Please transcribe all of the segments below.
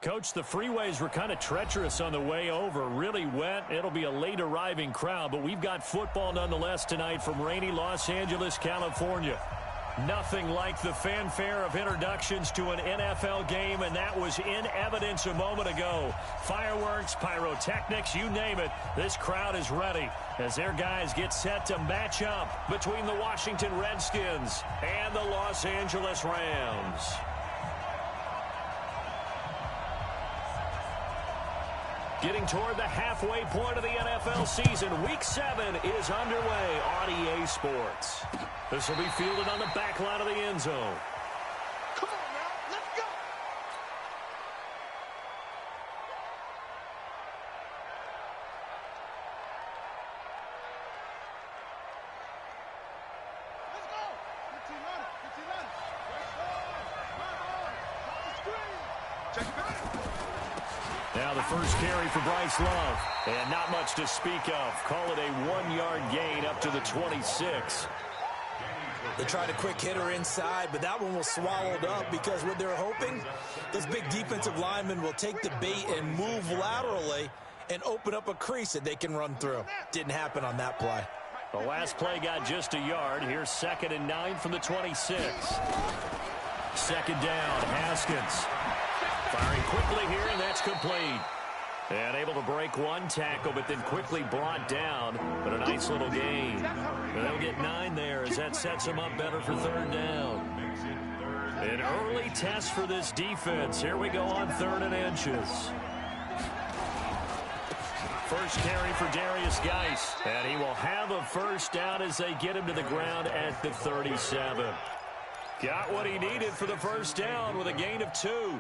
Coach, the freeways were kind of treacherous on the way over. Really wet. It'll be a late arriving crowd, but we've got football nonetheless tonight from rainy Los Angeles, California. Nothing like the fanfare of introductions to an NFL game, and that was in evidence a moment ago. Fireworks, pyrotechnics, you name it. This crowd is ready as their guys get set to match up between the Washington Redskins and the Los Angeles Rams. Getting toward the halfway point of the NFL season, Week 7 is underway on EA Sports. This will be fielded on the back line of the end zone. Come on now, let's go! Let's go! 15 runners, 15 runners. Check it back. Now the first carry for Bryce Love. And not much to speak of. Call it a 1-yard gain up to the 26. They tried a quick hitter inside, but that one was swallowed up because what they're hoping, those big defensive linemen will take the bait and move laterally and open up a crease that they can run through. Didn't happen on that play. The last play got just a yard. Here's 2nd and 9 from the 26. Second down, Haskins. Firing quickly here, and that's complete. And able to break one tackle, but then quickly brought down. But a nice little gain. They'll get 9 there as that sets them up better for 3rd down. An early test for this defense. Here we go on 3rd and inches. First carry for Darius Geis. And he will have a first down as they get him to the ground at the 37. Got what he needed for the first down with a gain of 2.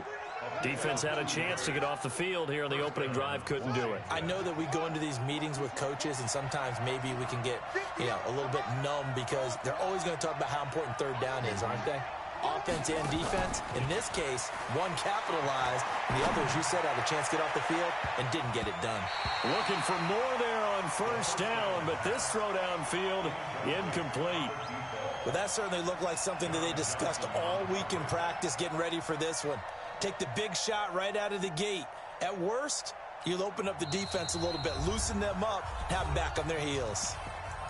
Defense had a chance to get off the field here on the opening drive, couldn't do it. I know that we go into these meetings with coaches, and sometimes maybe we can get, a little bit numb because they're always going to talk about how important 3rd down is, aren't they? Offense and defense. In this case, one capitalized, and the other, as you said, had a chance to get off the field and didn't get it done. Looking for more there on first down, but this throw downfield incomplete. Well, that certainly looked like something that they discussed all week in practice, getting ready for this one. Take the big shot right out of the gate. At worst, you'll open up the defense a little bit, loosen them up, have them back on their heels.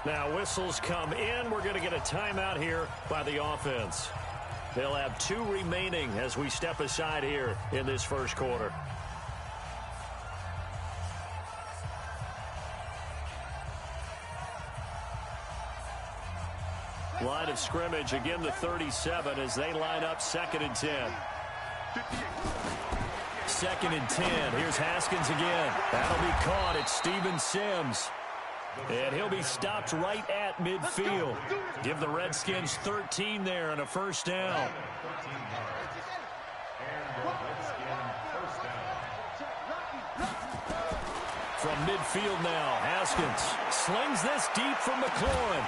Now whistles come in. We're going to get a timeout here by the offense. They'll have 2 remaining as we step aside here in this first quarter. Line of scrimmage, again the 37 as they line up 2nd and 10. 2nd and 10. Here's Haskins again. That'll be caught. It's Steven Sims. And he'll be stopped right at midfield. Give the Redskins 13 there and a first down. From midfield now, Haskins slings this deep from McLaurin.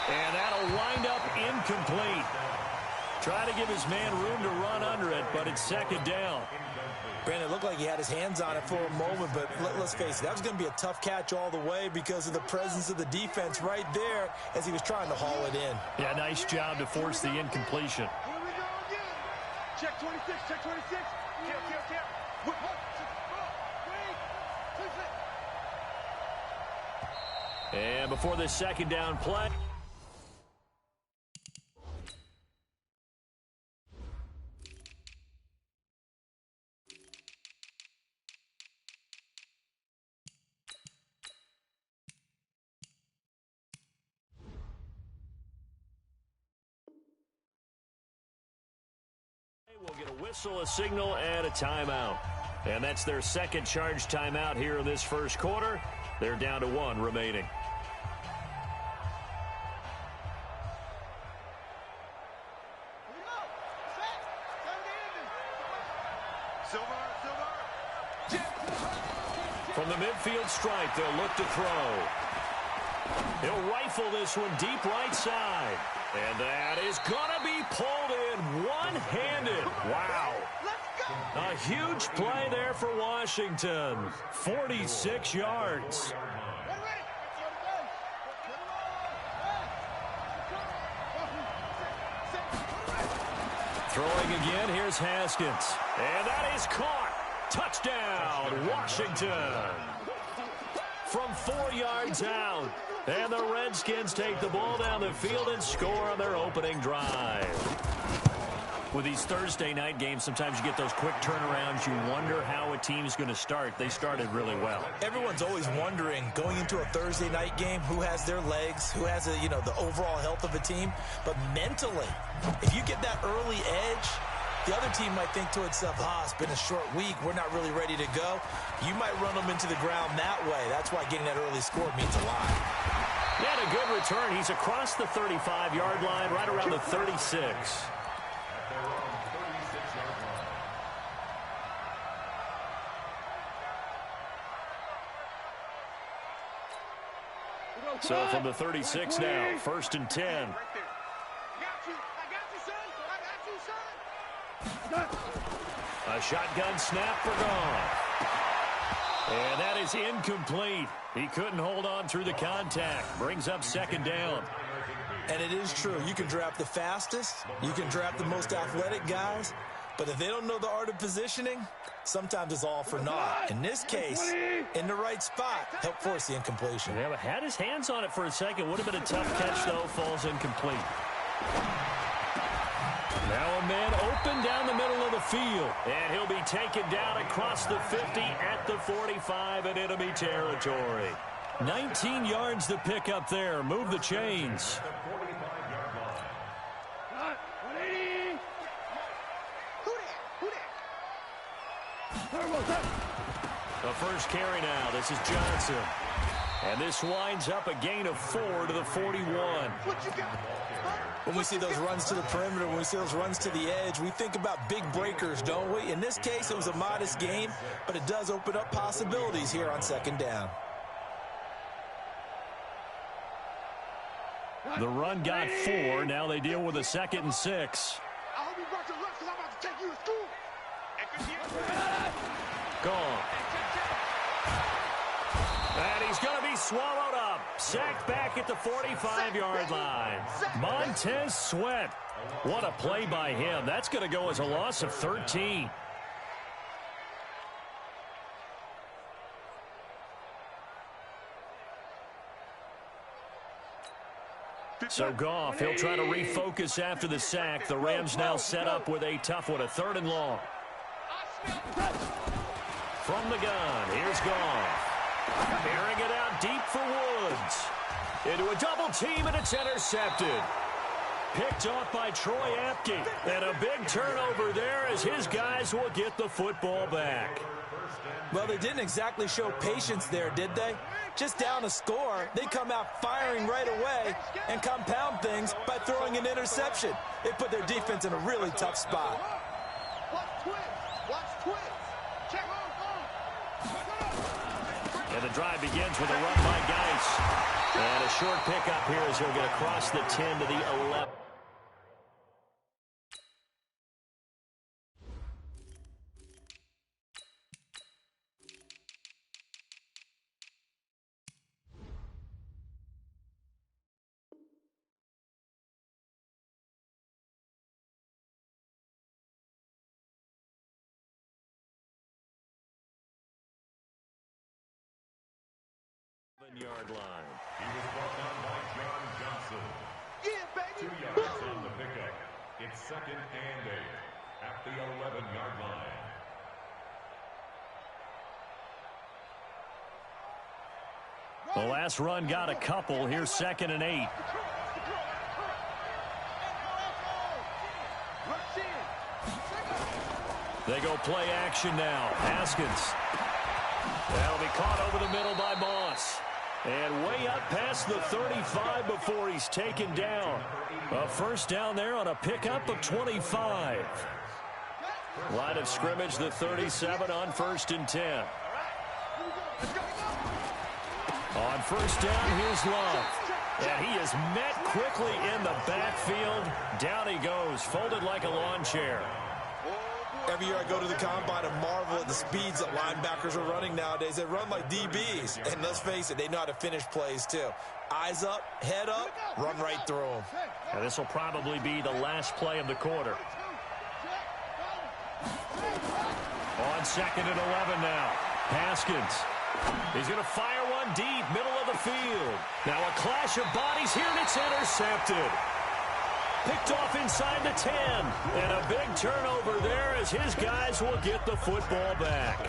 And that'll wind up incomplete. Try to give his man room to run under it, but it's 2nd down. Brandon, it looked like he had his hands on it for a moment, but let's face it, that was going to be a tough catch all the way because of the presence of the defense right there as he was trying to haul it in. Yeah, nice job to force the incompletion. Here we go again. Check 26, check 26. Here. And before this 2nd down play. We'll get a whistle, a signal, and a timeout. And that's their 2nd charge timeout here in this first quarter. They're down to 1 remaining. From the midfield stripe, they'll look to throw. He'll rifle this one deep right side. And that is going to be pulled in one-handed. Wow. A huge play there for Washington. 46 yards. Throwing again, here's Haskins. And that is caught. Touchdown, Washington. From 4 yards out. And the Redskins take the ball down the field and score on their opening drive. With these Thursday night games, sometimes you get those quick turnarounds. You wonder how a team's going to start. They started really well. Everyone's always wondering, going into a Thursday night game, who has their legs, who has the overall health of a team. But mentally, if you get that early edge, the other team might think to itself, it's been a short week, we're not really ready to go. You might run them into the ground that way. That's why getting that early score means a lot. He had a good return. He's across the 35-yard line, right around the 36. So from the 36 now, 1st and 10. A shotgun snap for Goff. And that is incomplete. He couldn't hold on through the contact. Brings up 2nd down. And it is true. You can draft the fastest. You can draft the most athletic guys. But if they don't know the art of positioning, sometimes it's all for naught. In this case, in the right spot, helped force the incompletion. Yeah, but had his hands on it for a second. Would have been a tough catch, though. Falls incomplete. Now a man open down the middle of the field. And he'll be taken down across the 50 at the 45 in enemy territory. 19 yards to pick up there. Move the chains. The first carry now. This is Johnson. And this winds up a gain of 4 to the 41. When we see those runs to the perimeter, when we see those runs to the edge, we think about big breakers, don't we? In this case, it was a modest gain, but it does open up possibilities here on 2nd down. The run got 4. Now they deal with a 2nd and 6. I hope you brought your lunch because I'm about to take you to school. Gone. And he's going to be swallowed up. Sacked back at the 45-yard line. Montez Sweat. What a play by him. That's going to go as a loss of 13. So Goff, he'll try to refocus after the sack. The Rams now set up with a tough one, a 3rd and long. From the gun, here's Goff. Airing it out deep for Woods. Into a double team, and it's intercepted. Picked off by Troy Apke. And a big turnover there as his guys will get the football back. Well, they didn't exactly show patience there, did they? Just down a score, they come out firing right away and compound things by throwing an interception. They put their defense in a really tough spot. And the drive begins with a run by Geis. And a short pickup here as he'll get across the 10 to the 11. Yard line. He was brought down by John Johnson. Yeah, baby. 2 yards on the pickup. It's 2nd and 8 at the 11-yard line. The last run got a couple. Here's 2nd and 8. They go play action now. Haskins. That'll be caught over the middle by Moss. And way up past the 35 before he's taken down. A 1st down there on a pickup of 25. Line of scrimmage, the 37 on 1st and 10. On 1st down, here's Love. And he is met quickly in the backfield. Down he goes, folded like a lawn chair. Every year I go to the combine and marvel at the speeds that linebackers are running nowadays. They run like DBs. And let's face it, they know how to finish plays too. Eyes up, head up, run right through them. And this will probably be the last play of the quarter. On On 2nd and 11 now. Haskins. He's going to fire one deep, middle of the field. Now a clash of bodies here, and it's intercepted. Picked off inside the 10. And a big turnover there as his guys will get the football back.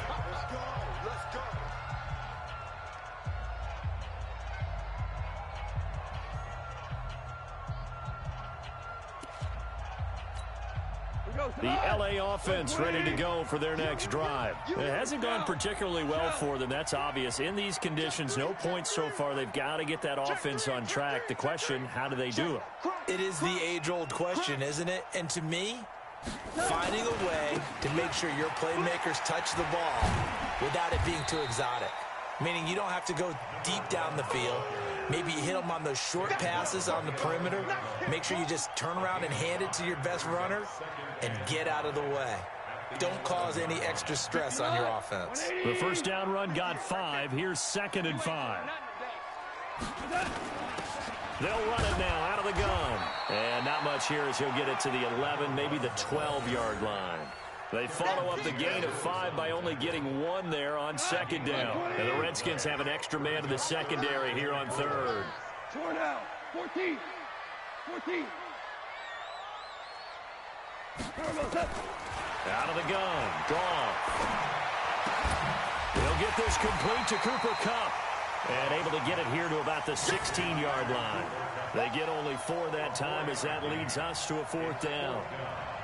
The LA offense ready to go for their next drive. It hasn't gone particularly well for them. That's obvious. In these conditions, no points so far. They've got to get that offense on track. The question, how do they do it? It is the age-old question, isn't it? And to me, finding a way to make sure your playmakers touch the ball without it being too exotic. Meaning you don't have to go deep down the field. Maybe you hit them on those short passes on the perimeter. Make sure you just turn around and hand it to your best runner and get out of the way. Don't cause any extra stress on your offense. The first down run got 5. Here's 2nd and 5. They'll run it now out of the gun. And not much here as he'll get it to the 11, maybe the 12-yard line. They follow up the gain of 5 by only getting 1 there on 2nd down. And the Redskins have an extra man in the secondary here on 3rd. 4 down. 14. 14. Out of the gun. Goff. He'll get this complete to Cooper Kupp. And able to get it here to about the 16-yard line. They get only 4 that time as that leads us to a 4th down.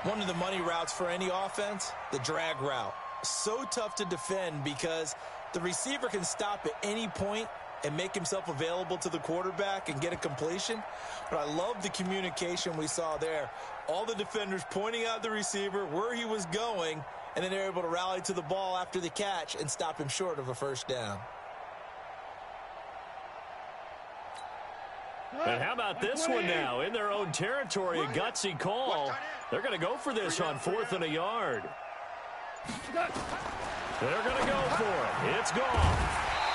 One of the money routes for any offense, the drag route. So tough to defend because the receiver can stop at any point and make himself available to the quarterback and get a completion. But I love the communication we saw there. All the defenders pointing out the receiver, where he was going, and then they're able to rally to the ball after the catch and stop him short of a first down. And how about this one now? In their own territory, a gutsy call. They're going to go for this on 4th and a yard. They're going to go for it. It's gone.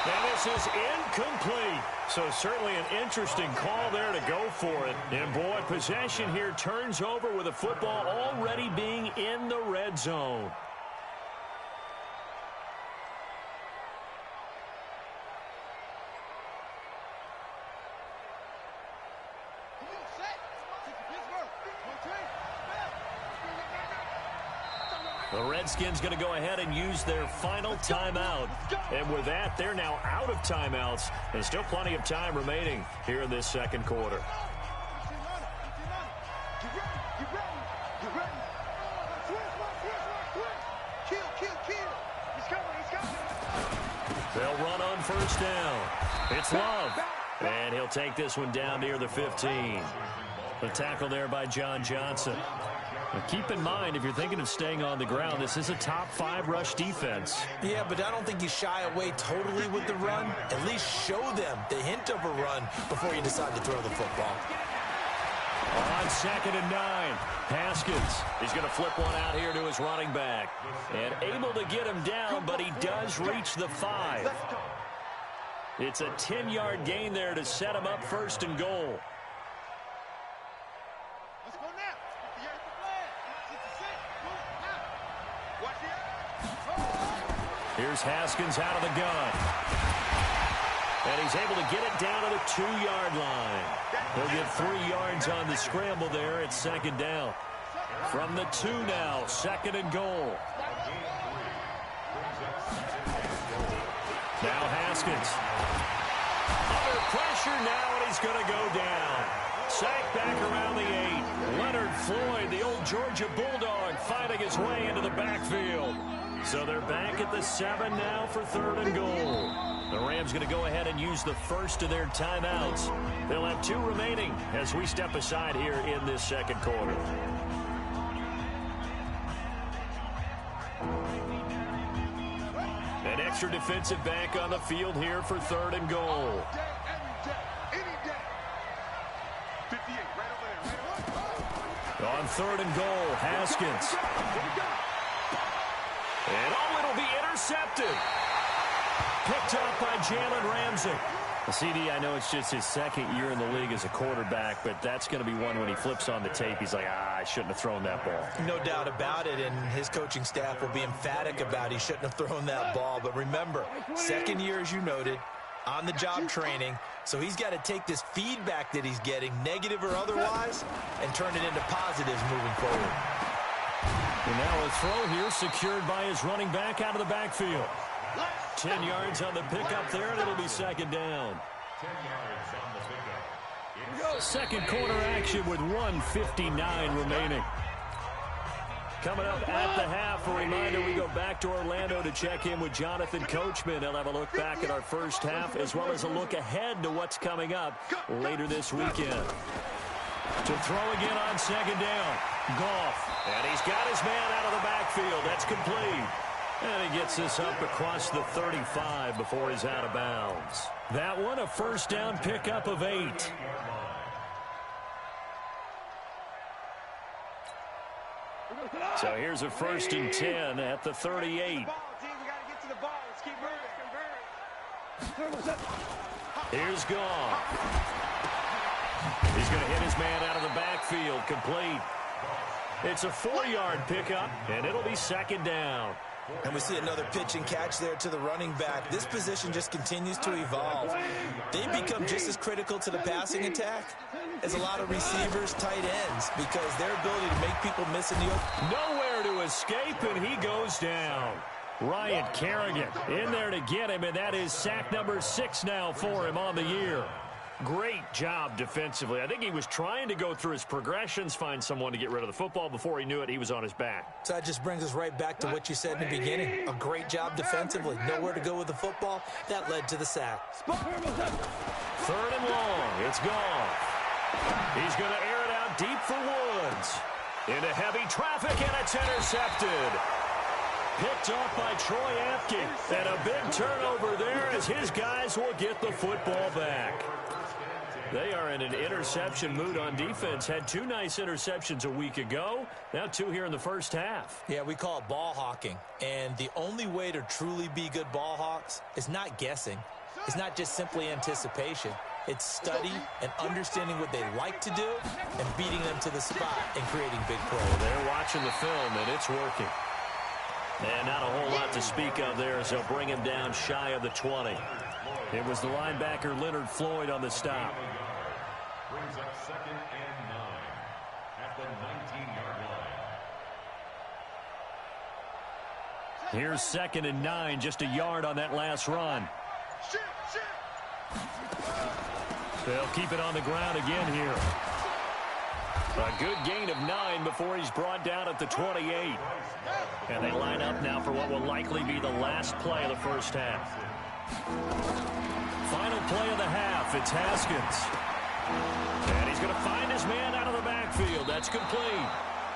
And this is incomplete. So certainly an interesting call there to go for it. And boy, possession here turns over with the football already being in the red zone. The Redskins going to go ahead and use their final timeout. And with that, they're now out of timeouts. And still plenty of time remaining here in this second quarter. They'll run on first down. It's Love. And he'll take this one down near the 15. The tackle there by John Johnson. Now keep in mind, if you're thinking of staying on the ground, this is a top 5 rush defense. Yeah, but I don't think you shy away totally with the run. At least show them the hint of a run before you decide to throw the football. On 2nd and 9, Haskins. He's going to flip one out here to his running back. And able to get him down, but he does reach the 5. It's a 10-yard gain there to set him up 1st and goal. Here's Haskins out of the gun. And he's able to get it down to the 2-yard line. He'll get 3 yards on the scramble there at 2nd down. From the 2 now, 2nd and goal. Now Haskins. Under pressure now, and he's going to go down. Sacked back around the 8. Leonard Floyd, the old Georgia Bulldog, fighting his way into the backfield. So they're back at the 7 now for 3rd and goal. The Rams going to go ahead and use the first of their timeouts. They'll have 2 remaining as we step aside here in this second quarter. An extra defensive back on the field here for 3rd and goal. On 3rd and goal, Haskins. And it'll be intercepted. Picked up by Jalen Ramsey. CD, I know it's just his second year in the league as a quarterback, but that's going to be one when he flips on the tape, he's like, I shouldn't have thrown that ball. No doubt about it, and his coaching staff will be emphatic about he shouldn't have thrown that ball. But remember, second year, as you noted, on-the-job training, so he's got to take this feedback that he's getting, negative or otherwise, and turn it into positives moving forward. And now a throw here secured by his running back out of the backfield. 10 yards on the pickup there, and it'll be second down. 10 yards on the pickup. Second quarter action with 1:59 remaining. Coming up at the half, a reminder, we go back to Orlando to check in with Jonathan Coachman. He'll have a look back at our first half as well as a look ahead to what's coming up later this weekend. To throw again on second down. Goff. And he's got his man out of the backfield. That's complete. And he gets this up across the 35 before he's out of bounds. That one, a first down pickup of 8. So here's a 1st and 10 at the 38. Here's Goff. He's going to hit his man out of the backfield. Complete. It's a 4-yard pickup, and it'll be second down. And we see another pitch and catch there to the running back. This position just continues to evolve. They become just as critical to the passing attack as a lot of receivers, tight ends, because their ability to make people miss in the open. Nowhere to escape, and he goes down. Ryan Kerrigan in there to get him, and that is sack number 6 now for him on the year. Great job defensively. I think he was trying to go through his progressions, find someone to get rid of the football. Before he knew it, he was on his back. So that just brings us right back to what you said in the beginning. A great job defensively. Nowhere to go with the football. That led to the sack. 3rd and long. It's gone. He's going to air it out deep for Woods. Into heavy traffic, and it's intercepted. Picked off by Troy Apke. And a big turnover there as his guys will get the football back. They are in an interception mood on defense. Had 2 nice interceptions a week ago. Now 2 here in the first half. Yeah, we call it ball hawking. And the only way to truly be good ball hawks is not guessing. It's not just simply anticipation. It's study and understanding what they like to do and beating them to the spot and creating big plays. Well, they're watching the film, and it's working. And not a whole lot to speak of there as they'll bring him down shy of the 20. It was the linebacker Leonard Floyd on the stop. Brings up 2nd and 9 at the 19-yard line. Here's 2nd and 9, just a yard on that last run. They'll keep it on the ground again here. A good gain of 9 before he's brought down at the 28. And they line up now for what will likely be the last play of the first half. Final play of the half. It's Haskins. And he's going to find his man out of the backfield. That's complete.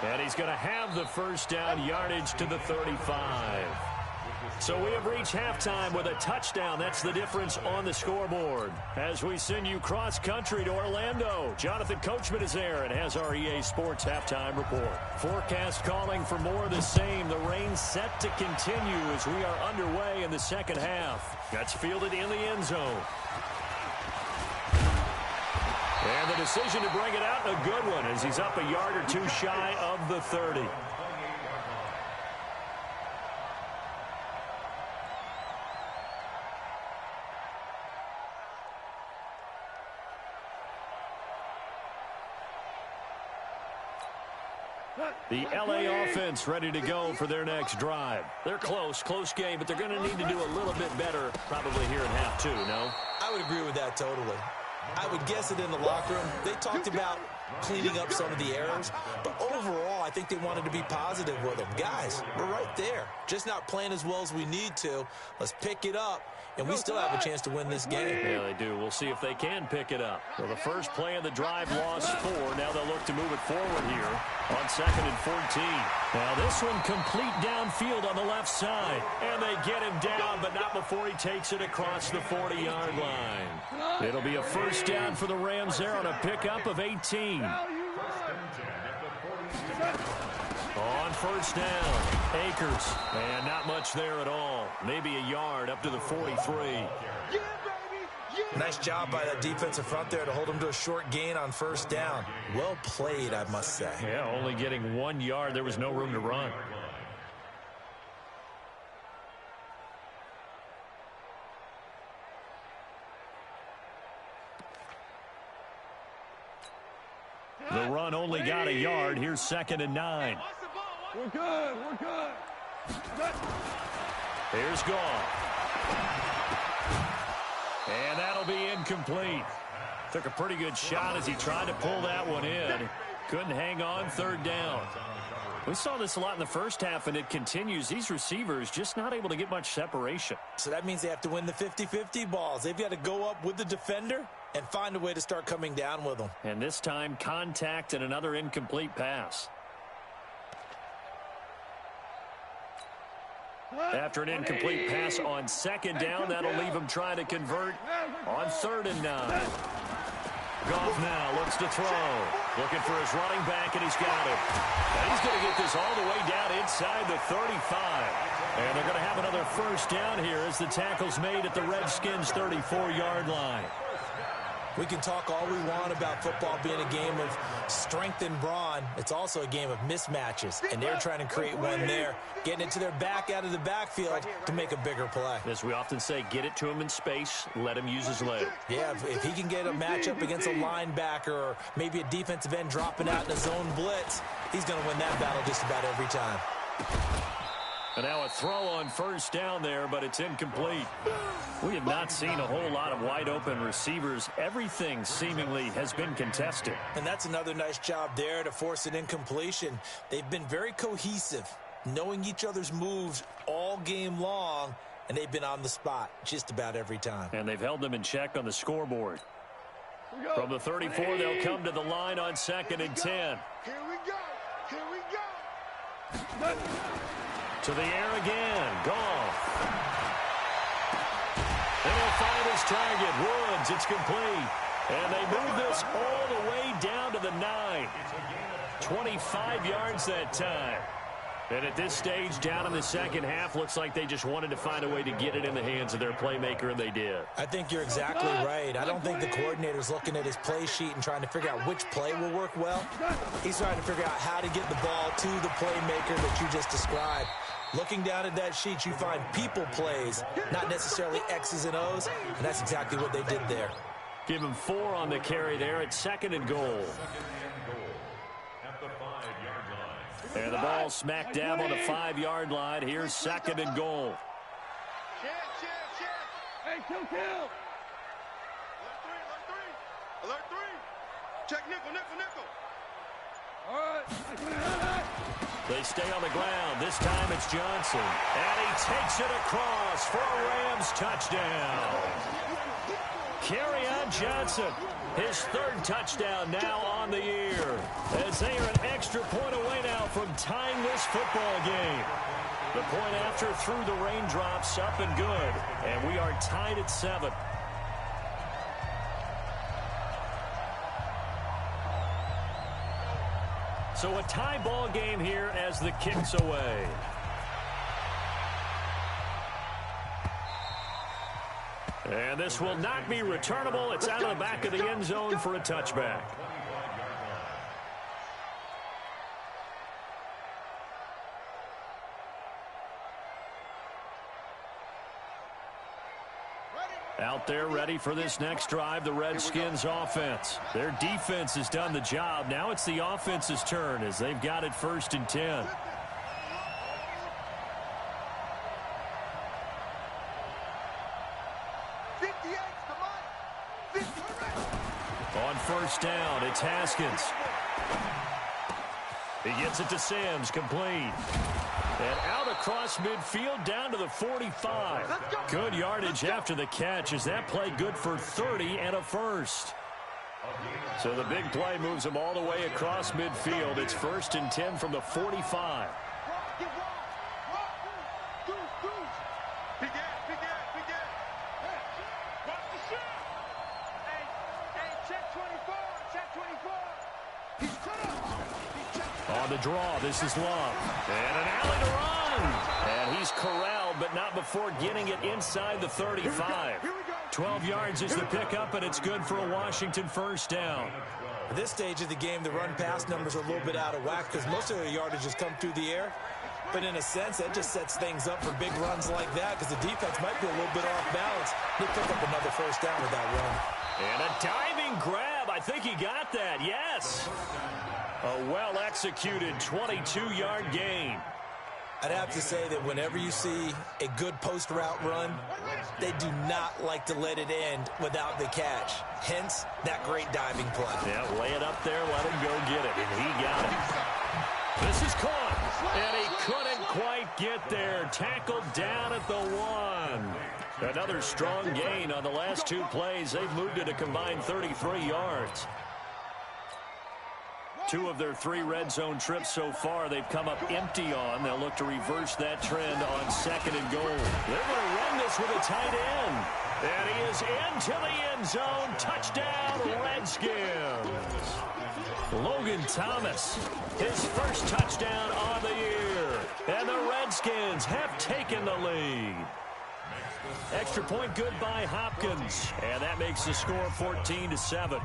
And he's going to have the first down, yardage to the 35. So we have reached halftime with a touchdown. That's the difference on the scoreboard. As we send you cross-country to Orlando, Jonathan Coachman is there and has our EA Sports halftime report. Forecast calling for more of the same. The rain set to continue as we are underway in the second half. That's fielded in the end zone. And the decision to bring it out, a good one, as he's up a yard or 2 shy of the 30. The LA offense ready to go for their next drive. They're close game, but they're going to need to do a little bit better probably here in half 2, no? I would agree with that totally. I would guess it in the locker room. They talked about cleaning up some of the errors, but overall, I think they wanted to be positive with them. Guys, we're right there. Just not playing as well as we need to. Let's pick it up, and we still have a chance to win this game. Yeah, they do. We'll see if they can pick it up. Well, the first play of the drive lost 4. Now they'll look to move it forward here on 2nd and 14. Now this one complete downfield on the left side. And they get him down, but not before he takes it across the 40-yard line. It'll be a first down for the Rams there on a pickup of 18. On first down, Akers. And not much there at all. Maybe a yard up to the 43. Nice job by that defensive front there to hold him to a short gain on first down. Well played, I must say. Yeah, only getting 1 yard. There was no room to run. The run only got a yard. Here's 2nd and 9. We're good. We're good. Here's Goff. And that'll be incomplete. Took a pretty good shot as he tried to pull that one in. Couldn't hang on 3rd down. We saw this a lot in the first half, and it continues. These receivers just not able to get much separation. So that means they have to win the 50-50 balls. They've got to go up with the defender and find a way to start coming down with them. And this time, contact and another incomplete pass. After an incomplete pass on 2nd down, that'll leave him trying to convert on 3rd and 9. Goff now looks to throw. Looking for his running back, and he's got it. And he's going to get this all the way down inside the 35. And they're going to have another first down here as the tackle's made at the Redskins' 34-yard line. We can talk all we want about football being a game of strength and brawn. It's also a game of mismatches, and they're trying to create one there, getting it to their back out of the backfield to make a bigger play. As we often say, get it to him in space, let him use his leg. Yeah, if he can get a matchup against a linebacker or maybe a defensive end dropping out in a zone blitz, he's going to win that battle just about every time. And now a throw on first down there, but it's incomplete. We have not seen a whole lot of wide-open receivers. Everything seemingly has been contested. And that's another nice job there to force an incompletion. They've been very cohesive, knowing each other's moves all game long, and they've been on the spot just about every time. And they've held them in check on the scoreboard. From the 34, they'll come to the line on 2nd and 10. Here we go. Here we go. To the air again. Goff. And he'll find his target. Woods, it's complete. And they move this all the way down to the 9. 25 yards that time. And at this stage, down in the second half, looks like they just wanted to find a way to get it in the hands of their playmaker, and they did. I think you're exactly right. I don't think the coordinator's looking at his play sheet and trying to figure out which play will work well. He's trying to figure out how to get the ball to the playmaker that you just described. Looking down at that sheet, you find people plays, not necessarily X's and O's, and that's exactly what they did there. Give him 4 on the carry there at 2nd and goal. And the ball smack dab on the 5-yard line. Here's 2nd and goal. Hey, kill. Alert 3. Check nickel. All right. They stay on the ground. This time it's Johnson. And he takes it across for a Rams touchdown. Kerryon Johnson, his 3rd touchdown now on the year. As they are an extra point away now from tying this football game. The point after through the raindrops, up and good. And we are tied at 7. So a tie ball game here as the kick's away. And this will not be returnable. It's out of the back of the end zone for a touchback. Out there ready for this next drive, the Redskins offense. Their defense has done the job. Now it's the offense's turn as they've got it 1st and 10. On first down, it's Haskins. He gets it to Sims, complete. And out across midfield down to the 45. Good yardage after the catch as that play good for 30 and a first. So the big play moves them all the way across midfield. It's 1st and 10 from the 45. On the draw, this is Love. And an alley to run. And he's corralled, but not before getting it inside the 35. 12 yards is the pickup, and it's good for a Washington first down. At this stage of the game, the run-pass numbers are a little bit out of whack because most of their yardage has come through the air. But in a sense, that just sets things up for big runs like that because the defense might be a little bit off balance. They pick up another first down with that run. And a diving grab. I think he got that. Yes. A well-executed 22-yard gain. I'd have to say that whenever you see a good post-route run, they do not like to let it end without the catch. Hence, that great diving play. Yeah, lay it up there, let him go get it, and he got it. This is caught, and he couldn't quite get there. Tackled down at the 1. Another strong gain on the last 2 plays. They've moved it a combined 33 yards. 2 of their 3 red zone trips so far, they've come up empty on. They'll look to reverse that trend on 2nd and goal. They're going to run this with a tight end. And he is into the end zone. Touchdown, Redskins. Logan Thomas, his first touchdown on the year. And the Redskins have taken the lead. Extra point good by Hopkins. And that makes the score 14-7.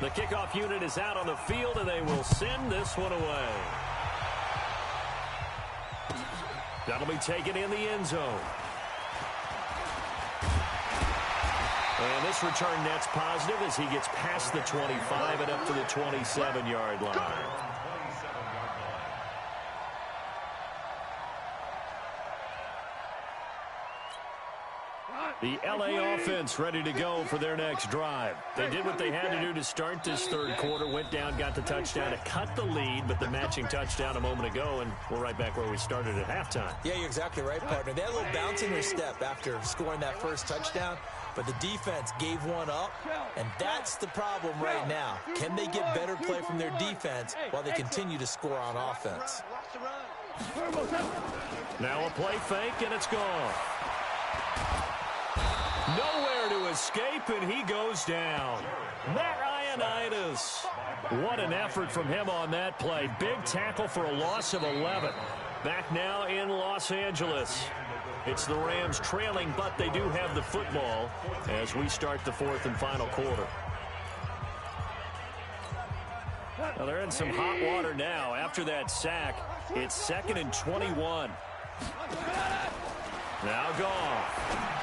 The kickoff unit is out on the field, and they will send this one away. That'll be taken in the end zone. And this return net's positive as he gets past the 25 and up to the 27-yard line. The LA offense ready to go for their next drive. They did what they had to do to start this third quarter, went down, got the touchdown to cut the lead, but the matching touchdown a moment ago, and we're right back where we started at halftime. Yeah, you're exactly right, partner. They had a little bounce in their step after scoring that first touchdown, but the defense gave one up, and that's the problem right now. Can they get better play from their defense while they continue to score on offense? Now a play fake, and it's gone. Nowhere to escape, and he goes down. Matt Ioannidis. What an effort from him on that play. Big tackle for a loss of 11. Back now in Los Angeles. It's the Rams trailing, but they do have the football as we start the 4th and final quarter. Well, they're in some hot water now. After that sack, it's 2nd and 21. Now Goff.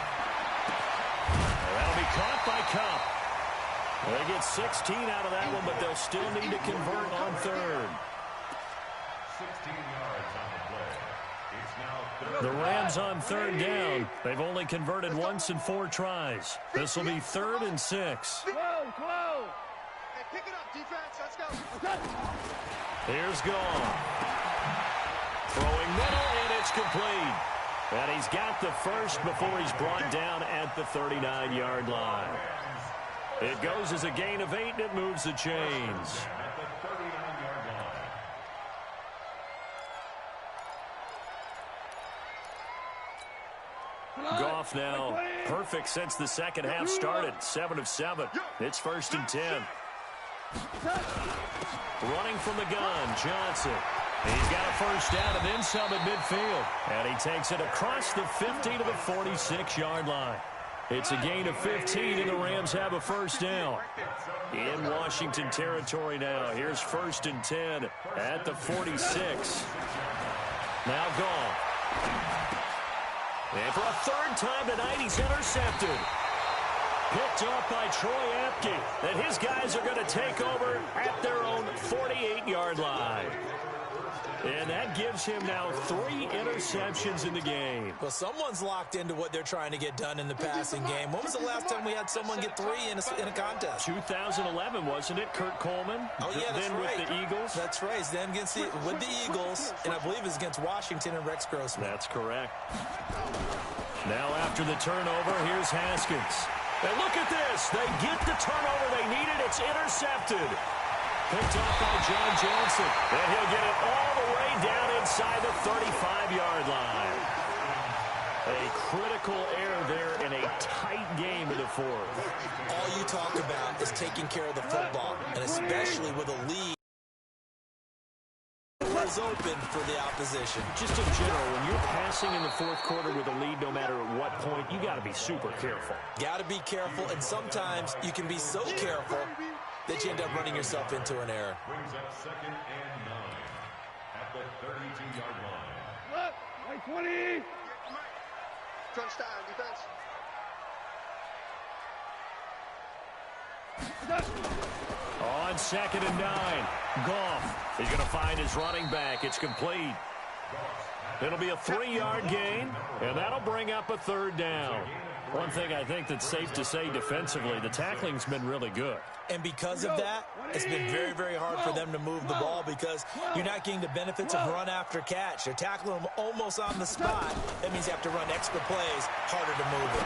That'll be caught by Kupp. They get 16 out of that one, but they'll still need to convert on 3rd. 16 yards on the play. It's now 3rd. The Rams on 3rd down. They've only converted once in 4 tries. This will be 3rd and 6. Hey, pick it up, defense. Let's go. Here's Goff. Throwing middle, and it's complete. And he's got the first before he's brought down at the 39-yard line. It goes as a gain of 8, and it moves the chains. At the 39-yard line. Goff now perfect since the second half started. 7 of 7. It's 1st and 10. Running from the gun, Johnson. He's got a first down and then some at midfield. And he takes it across the 50 to the 46-yard line. It's a gain of 15, and the Rams have a first down. In Washington territory now. Here's 1st and 10 at the 46. Now Goff. And for a 3rd time tonight, he's intercepted. Picked off by Troy Apke. And his guys are going to take over at their own 48-yard line. And that gives him now 3 interceptions in the game. Well, someone's locked into what they're trying to get done in the passing game. When was the last time we had someone get 3 in a contest? 2011, wasn't it? Kurt Coleman? Oh, yeah, that's then right. With the Eagles? That's right. It's them with the Eagles, and I believe it's against Washington and Rex Grossman. That's correct. Now after the turnover, here's Haskins. And look at this. They get the turnover they needed. It's intercepted. Picked off by John Johnson. And he'll get it all the way down inside the 35-yard line. A critical error there in a tight game in the 4th. All you talk about is taking care of the football, and especially with a lead. doors open for the opposition. Just in general, when you're passing in the fourth quarter with a lead, no matter at what point, you got to be super careful. Got to be careful, and sometimes you can be so careful that you end up running yourself into an error. Brings up 2nd and 9 at the 32-yard line. Look, right 20. Crunch time, defense. On 2nd and 9, Goff is going to find his running back. It's complete. It'll be a 3-yard gain, and that'll bring up a 3rd down. One thing I think that's safe to say defensively, the tackling's been really good. And because of that, it's been very, very hard for them to move the ball because you're not getting the benefits of run after catch. They're tackling them almost on the spot. That means you have to run extra plays, harder to move it.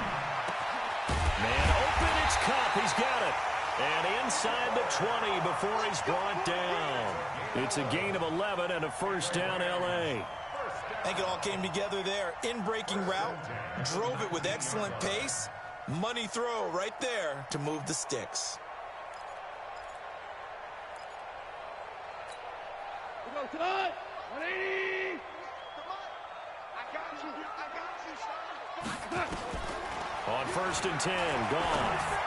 Man open, it's Kupp. He's got it. And inside the 20 before he's brought down. It's a gain of 11 and a 1st down, L.A. I think it all came together there. In-breaking route, drove it with excellent pace. Money throw right there to move the sticks. We go tonight. 180. I got you, son. On 1st and 10, Goff.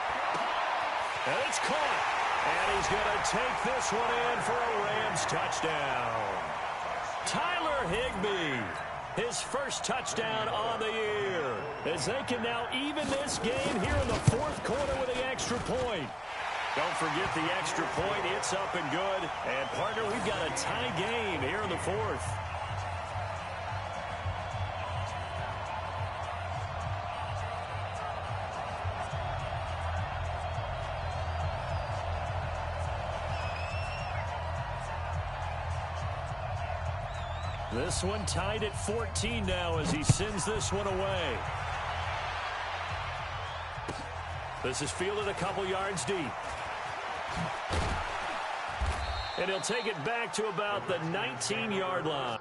And it's caught. And he's going to take this one in for a Rams touchdown. Tyler Higbee, his first touchdown on the year, as they can now even this game here in the fourth quarter with the extra point. Don't forget the extra point. It's up and good. And, partner, we've got a tie game here in the fourth. This one tied at 14 now as he sends this one away. This is fielded a couple yards deep. And he'll take it back to about the 19-yard line.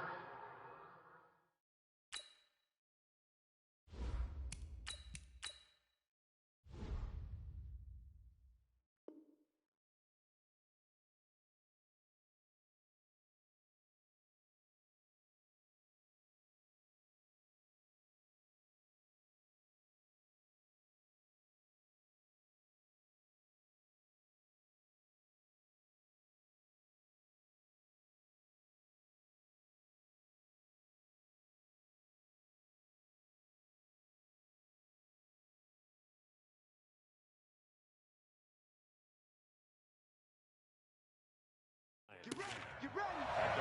Get ready. Get ready.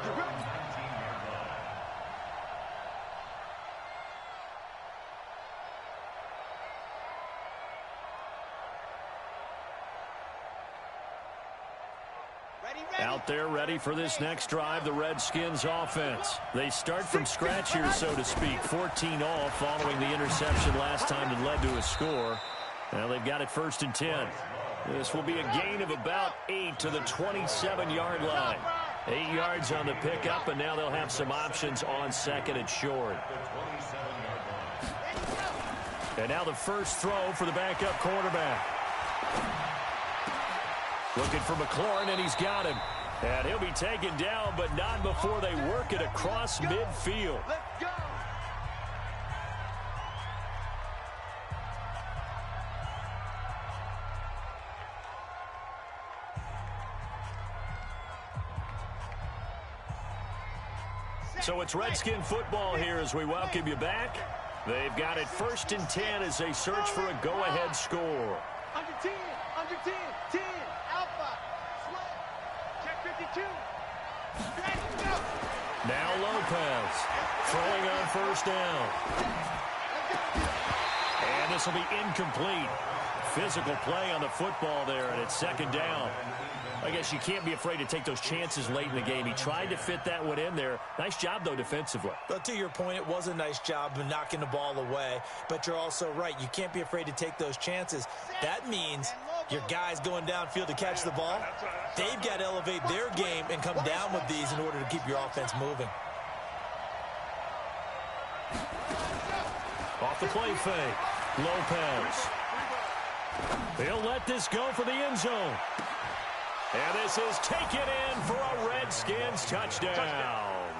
Get ready. Out there ready for this next drive, the Redskins offense. They start from scratch here, so to speak. 14-all following the interception last time that led to a score. Now they've got it 1st and 10. This will be a gain of about 8 to the 27-yard line. 8 yards on the pickup, and now they'll have some options on 2nd and short. And now the first throw for the backup quarterback. Looking for McLaurin, and he's got him. And he'll be taken down, but not before they work it across midfield. Let's go. So it's Redskin football here as we welcome you back. They've got it 1st and 10 as they search for a go-ahead score. Under 10, 10, Alpha, Sweat, check 52. Let's go. Now Lopez throwing on 1st down. And this will be incomplete. Physical play on the football there, and it's 2nd down. I guess you can't be afraid to take those chances late in the game. He tried to fit that one in there. Nice job, though, defensively. But to your point, it was a nice job of knocking the ball away. But you're also right. You can't be afraid to take those chances. That means your guys going downfield to catch the ball, they've got to elevate their game and come down with these in order to keep your offense moving. Off the play fake, Lopez. They'll let this go for the end zone. And this is taken in for a Redskins touchdown.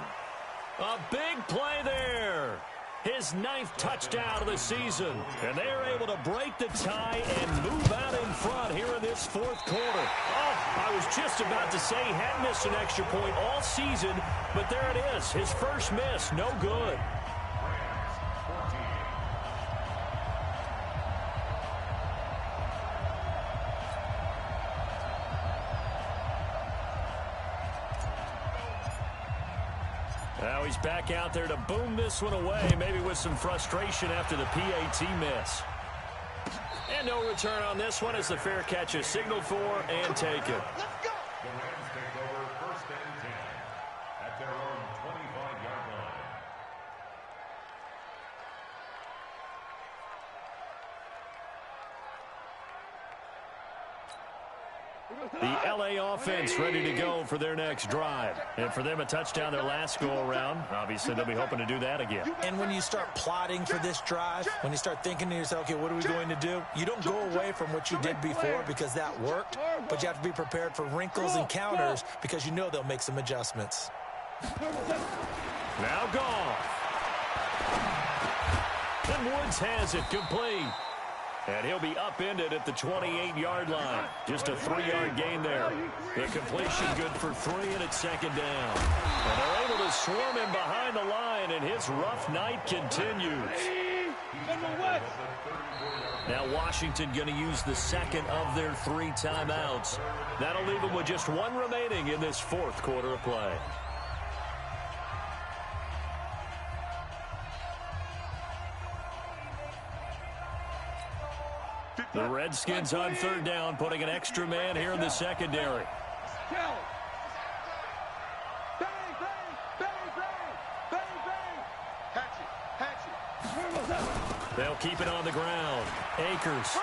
A big play there. His 9th touchdown of the season. And they are able to break the tie and move out in front here in this 4th quarter. Oh, I was just about to say he hadn't missed an extra point all season, but there it is. His first miss, no good. Now he's back out there to boom this one away, maybe with some frustration after the PAT miss. And no return on this one as the fair catch is signaled for and taken. The Rams take over 1st and 10 at their own 25-yard line. The L.A. offense ready to go for their next drive. And for them, a touchdown their last go-around. Obviously, they'll be hoping to do that again. And when you start plotting for this drive, when you start thinking to yourself, okay, what are we going to do? You don't go away from what you did before because that worked, but you have to be prepared for wrinkles and counters because you know they'll make some adjustments. Now gone. And Woods has it complete. And he'll be upended at the 28-yard line. Just a 3-yard gain there. The completion good for 3, and it's 2nd down. And they're able to swarm him behind the line, and his rough night continues. Now Washington going to use the 2nd of their 3 timeouts. That'll leave them with just 1 remaining in this 4th quarter of play. The Redskins on 3rd down, putting an extra man here in the secondary. They'll keep it on the ground. Akers.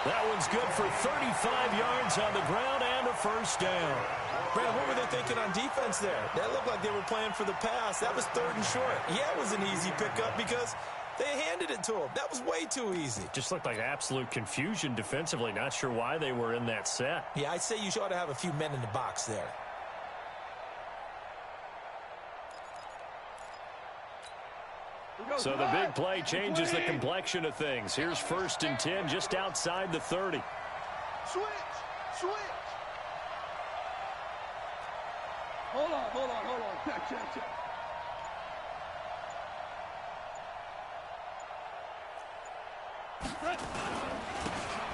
That one's good for 35 yards on the ground and a 1st down. Brandon, what were they thinking on defense there? That looked like they were playing for the pass. That was 3rd and short. Yeah, it was an easy pickup because they handed it to him. That was way too easy. Just looked like absolute confusion defensively. Not sure why they were in that set. Yeah, I'd say you ought to have a few men in the box there. So the big play changes the complexion of things. Here's 1st and 10 just outside the 30. Switch! Hold on. Check.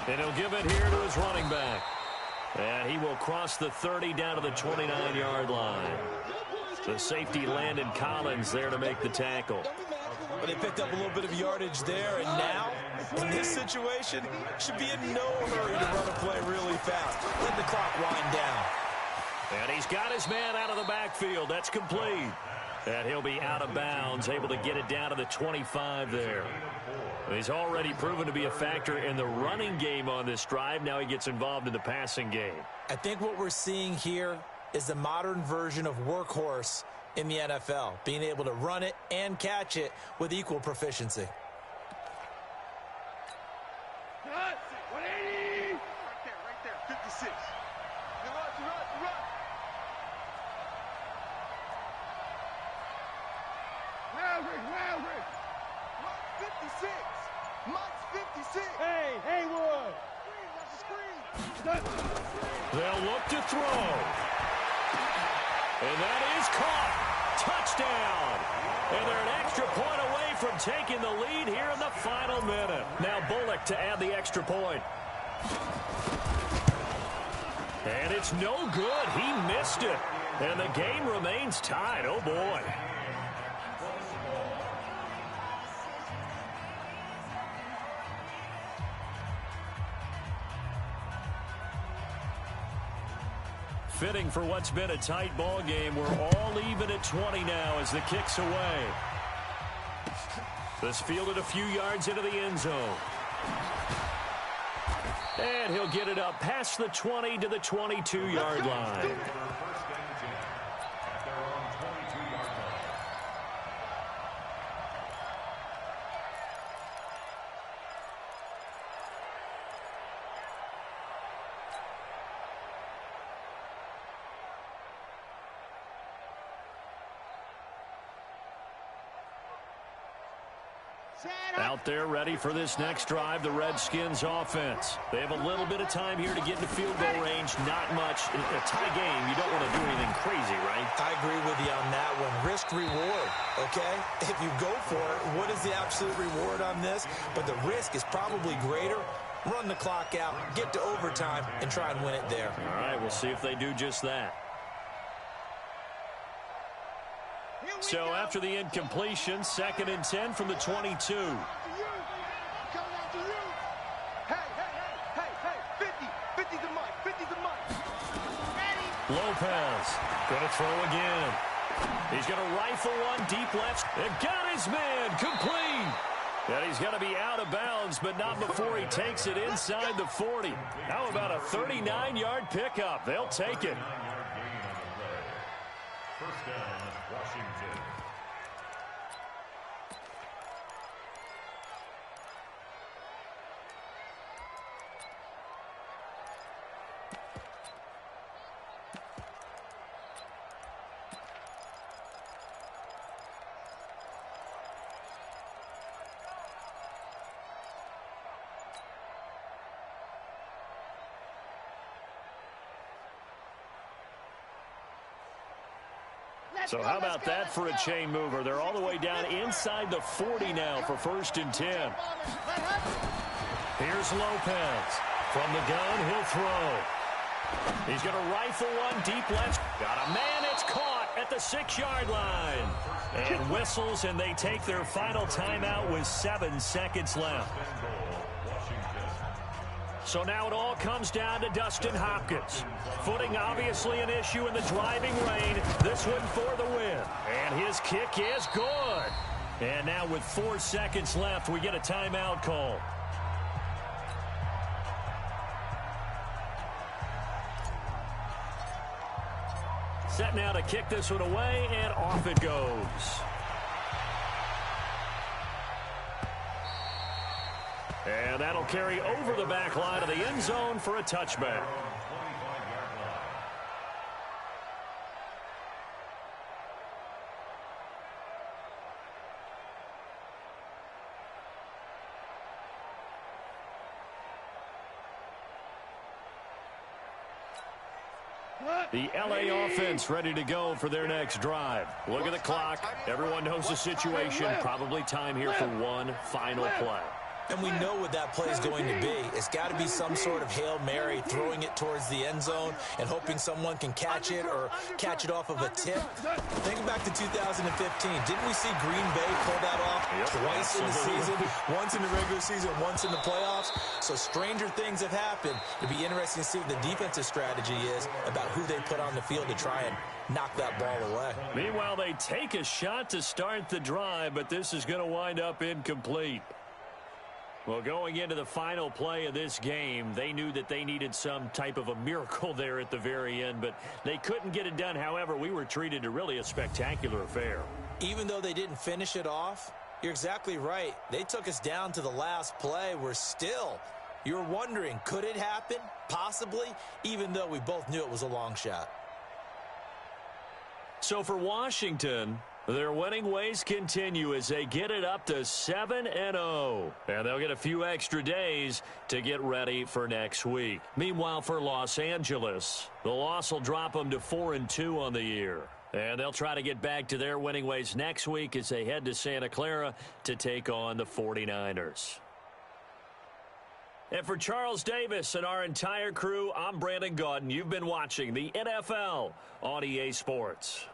And he'll give it here to his running back. And he will cross the 30 down to the 29-yard line. The safety Landon Collins there to make the tackle. Well, they picked up a little bit of yardage there, and now, in this situation, should be in no hurry to run a play really fast. Let the clock wind down. And he's got his man out of the backfield. That's complete. And he'll be out of bounds, able to get it down to the 25 there. He's already proven to be a factor in the running game on this drive. Now he gets involved in the passing game. I think what we're seeing here is the modern version of workhorse in the NFL, being able to run it and catch it with equal proficiency. Right there, 56. You run. Maverick. Mike's 56. Hey, Haywood. Screen. They'll look to throw. And that is caught. Touchdown. And they're an extra point away from taking the lead here in the final minute. Now Bullock to add the extra point. And it's no good. He missed it. And the game remains tied. Oh, boy. Fitting for what's been a tight ball game. We're all even at 20 now as the kick's away. This fielded a few yards into the end zone. And he'll get it up past the 20 to the 22-yard line. Out there ready for this next drive, the Redskins offense. They have a little bit of time here to get into field goal range. Not much. In a tie game, you don't want to do anything crazy, right? I agree with you on that one. Risk-reward, okay? If you go for it, what is the absolute reward on this? But the risk is probably greater. Run the clock out, get to overtime, and try and win it there. All right, we'll see if they do just that. So after the incompletion, 2nd and 10 from the 22. Hey, 50's a mic, 50's a mic. Lopez going to throw again. He's going to rifle one deep left. And got his man complete. And he's going to be out of bounds, but not before he takes it inside the 40. How about a 39-yard pickup? They'll take it. First down, Washington. So how about that for a chain mover? They're all the way down inside the 40 now for 1st and 10. Here's Lopez. From the gun, he'll throw. He's going to rifle one deep left. Got a man. It's caught at the 6-yard line. And whistles, and they take their final timeout with 7 seconds left. So now it all comes down to Dustin Hopkins. Footing obviously an issue in the driving rain. This one for the win. And his kick is good. And now with 4 seconds left, we get a timeout call. Set now to kick this one away, and off it goes. And that'll carry over the back line of the end zone for a touchback. The LA offense ready to go for their next drive. Look at the clock. Everyone knows the situation. Probably time here for one final play. And we know what that play is going to be. It's got to be some sort of Hail Mary, throwing it towards the end zone and hoping someone can catch it or catch it off of a tip. Think back to 2015. Didn't we see Green Bay pull that off twice in the season? Once in the regular season, once in the playoffs. So stranger things have happened. It'd be interesting to see what the defensive strategy is about who they put on the field to try and knock that ball away. Meanwhile, they take a shot to start the drive, but this is going to wind up incomplete. Well, going into the final play of this game, they knew that they needed some type of a miracle there at the very end, but they couldn't get it done. However, we were treated to really a spectacular affair. Even though they didn't finish it off, you're exactly right. They took us down to the last play. We're still, you're wondering, could it happen? Possibly, even though we both knew it was a long shot. So for Washington, their winning ways continue as they get it up to 7-0. And they'll get a few extra days to get ready for next week. Meanwhile, for Los Angeles, the loss will drop them to 4-2 on the year. And they'll try to get back to their winning ways next week as they head to Santa Clara to take on the 49ers. And for Charles Davis and our entire crew, I'm Brandon Gaudin. You've been watching the NFL on EA Sports.